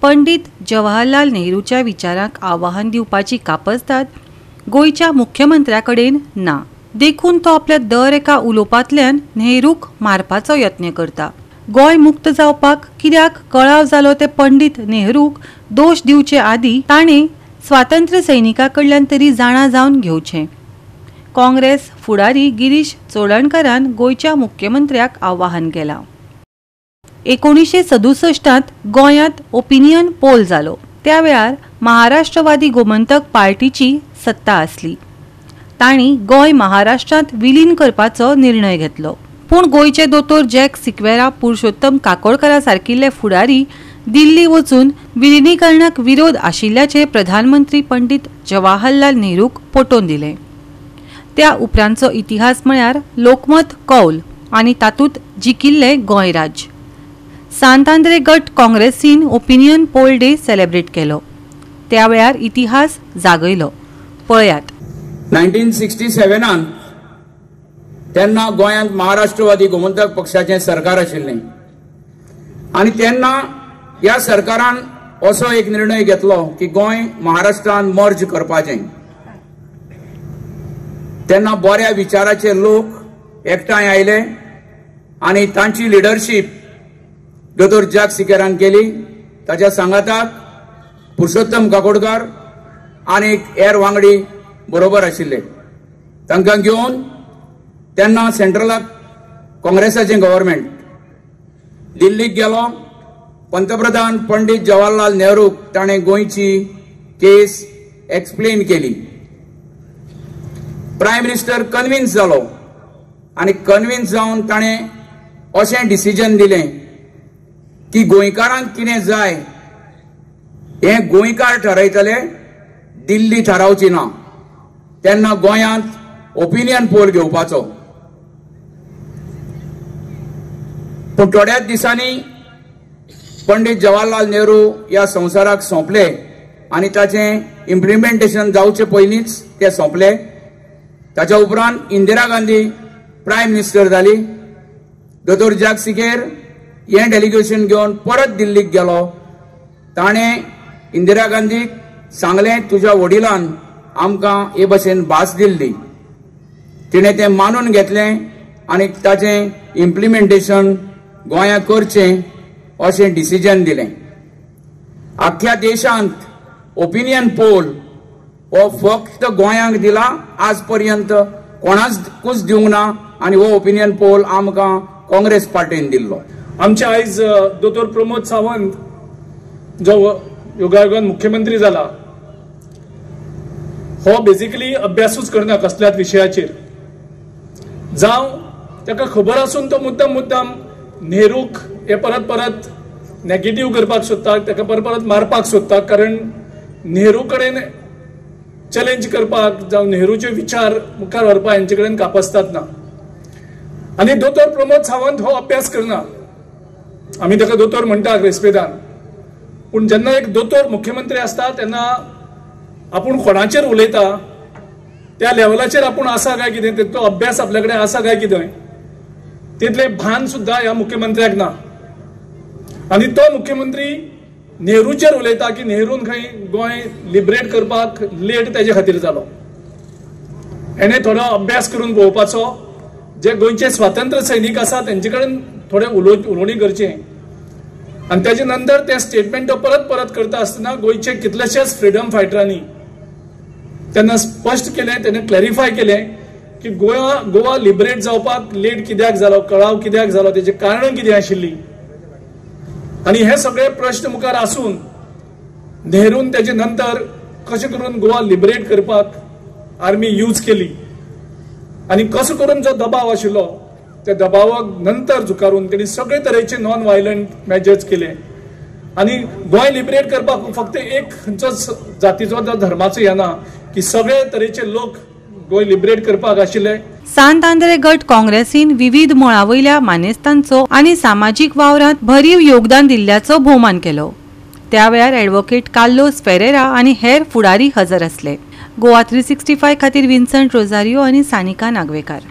पंडित जवाहरलाल नेहरूच्या विचारांक आव्हान दिवपाची कापसदाद गोयच्या मुख्यमंत्र्याकडेन ना, देखून तो आपल्या दर एका उलोवपांतल्यान नेहरूक मारपाचो यत्न करता। गोय मुक्त जावपाक कित्याक कळाव जालो ते पंडित नेहरूक दोश दिवचे आदी ताणें स्वातंत्र्य सैनिकां कडल्यान तरी जाणा जावन घेवचें। काँग्रेस फुडारी गिरीश चोडणकरान गोयच्या मुख्यमंत्र्याक आव्हान केलां। 1967 गोंयांत ओपिनियन पोल जालो। त्या वेळार महाराष्ट्रवादी गोमंतक पार्टीची सत्ता आसली। तांणी गोंय महाराष्ट्रांत विलीन करपाचो निर्णय घेतलो, पूण गोयचे दोतोर जॅक सिक्वेरा, पुरुषोत्तम काकोडकरा सारकिल्ले फुडारी दिल्ली वचून विलीनीकरणाक विरोध आशिल्ल्याचे प्रधानमंत्री पंडित जवाहरलाल नेहरूक पटोवन दिले। त्या उपरांतचो इतिहास म्हळ्यार लोकमत कौल आनी तातूंत जिकिल्ले गोंय राज्य। सांतांद्रे गट काँग्रेसीन ओपिनियन पोल डे सेलिब्रेट केलो। त्या वेळार इतिहास जागयलो। पळयात। 1967 तेन्ना गोंयांत महाराष्ट्रवादी गोमंतक पक्षाचें सरकार आशिल्लें आनी तेन्ना ह्या सरकारान असो एक निर्णय घेतलो की गोंय महाराष्ट्रान मर्ज करपाचें। तेन्ना बऱ्या विचाराचे लोक एकठांय आयले आनी तांची लिडरशीप दोतोर जॅक सिक्वेरान केली। ताच्या सांगाताक पुरुषोत्तम काकोडकर आनी हेर वांगडी बरोबर आशिल्ले। तांकां घेवन तेन्ना सेंट्रलाक काँग्रेसाचें गव्हर्नमेंट दिल्लीक गेलो। पंतप्रधान पंडित जवाहरलाल नेहरूक ताणें गोंयची केस एक्सप्लेन केली। प्रायम मिनिस्टर कन्विन्स जालो आनी कन्विन्स जावन ताणें अशें डिसिजन दिलें की गोंयकारांक कितें जाय हें गोंयकार ठरयतले, दिल्ली ठरावची ना। तेन्ना गोंयांत ओपिनियन पोल घेवपाचो। पूण थोड्याच दिसांनी पंडित जवाहरलाल नेहरू ह्या संवसाराक सोंपले आनी ताचें इम्प्लिमेंटेशन जावचे पयलींच ते सोंपले। ताच्या उपरांत इंदिरा गांधी प्रायम मिनिस्टर जाली। दोतोर जॅक सिक्वेर हें डेलिगेशन घेवन परत दिल्लीक गेलो। ताणें इंदिरा गांधीक सांगलें तुज्या वडिलान आमकां हे भशेन भास दिल्ली। तिणें तें मानून घेतलें आनी ताचें इम्प्लिमेंटेशन गोंयांत करचें अशें डिसिजन दिलें। आख्ख्या देशांत ओपिनियन पोल हो फक्त गोंयांक दिला, आज पर्यंत कोणाकूच दिवंक ना आनी हो ओपिनियन पोल आमकां काँग्रेस पार्टीन दिल्लो। आमचे आयज दोतोर प्रमोद सावंत जो योगायोगान मुख्यमंत्री जाला हो बेसिकली अभ्यासूच करना कसल्याच विशयाचेर। जावं ताका खबर आसून तो मुद्दाम नेहरूक हे परत परत नेगेटिव्ह करपाक सोदता, ताका परत मारपाक सोदता, कारण नेहरू कडेन चॅलेंज करपाक जावं नेहरूचे विचार मुखार व्हरपाक हेंचे कडेन कापसतात ना। आनी दोतोर प्रमोद सावंत हो अभ्यास करना। आमी ताका दोतोर म्हणटात रेस्पेदान, पूण जेन्ना एक दोतोर मुख्यमंत्री आसता तेन्ना आपूण कोणाचेर उलयता त्या लेवलाचेर आपूण आसा काय कितें, तो अभ्यास आपल्या कडेन आसा काय कितें तितलें भान सुद्दां ह्या मुख्यमंत्र्याक ना। आनी तो मुख्यमंत्री नेहरूचेर उलयता की नेहरून खंय गोंय लिबरेट करपाक लेट तेजे खातीर जालो। हेणें थोडो अभ्यास करून पळोवपाचो। जे गोंयचे स्वातंत्र्य सैनीक आसा तेंचे कडेन थोडे उलोवणी करचें आनी तेजे नंतर ते स्टेटमेंट परत करता आसतना गोंयचे कितलेशेच फ्रिडम फायटरांनी तेन्ना स्पश्ट केलें, तेणें क्लॅरिफाय केलें की गोवा लिबरेट जावपाक लेट कित्याक जालो, कळाव कित्याक जालो, तेजें कारणां कितें आशिल्लीं। आनी हे सगळे प्रश्न मुखार आसून नेहरून तेजे नंतर कशें करून गोवा लिबरेट करपाक आर्मी यूज केली आनी कसो करून जो दबाव आशिल्लो त्या दबावाक नंतर झुकारून तेणी सगळे तरेचे नॉन व्हायलंट मेजर्स केले आनी गोंय लिबरेट करपाक फक्त एक खंयचोच जातीचो धर्माचो हे ना की सगळे तरेचे लोक गोंय लिबरेट करपाक आशिल्ले। सांतांद्रे गट काँग्रेसीन विविध मळावयल्या मानेस्तांचो आनी सामाजीक वावरांत भरीव योगदान दिल्ल्याचो भोवमान केलो। त्या वेळार ॲडव्होकेट कार्लोस फेरेरा आनी हेर फुडारी हजर आसले। गोवा 365 खातीर विन्संट रोजारियो आनी सानिका नागवेकार।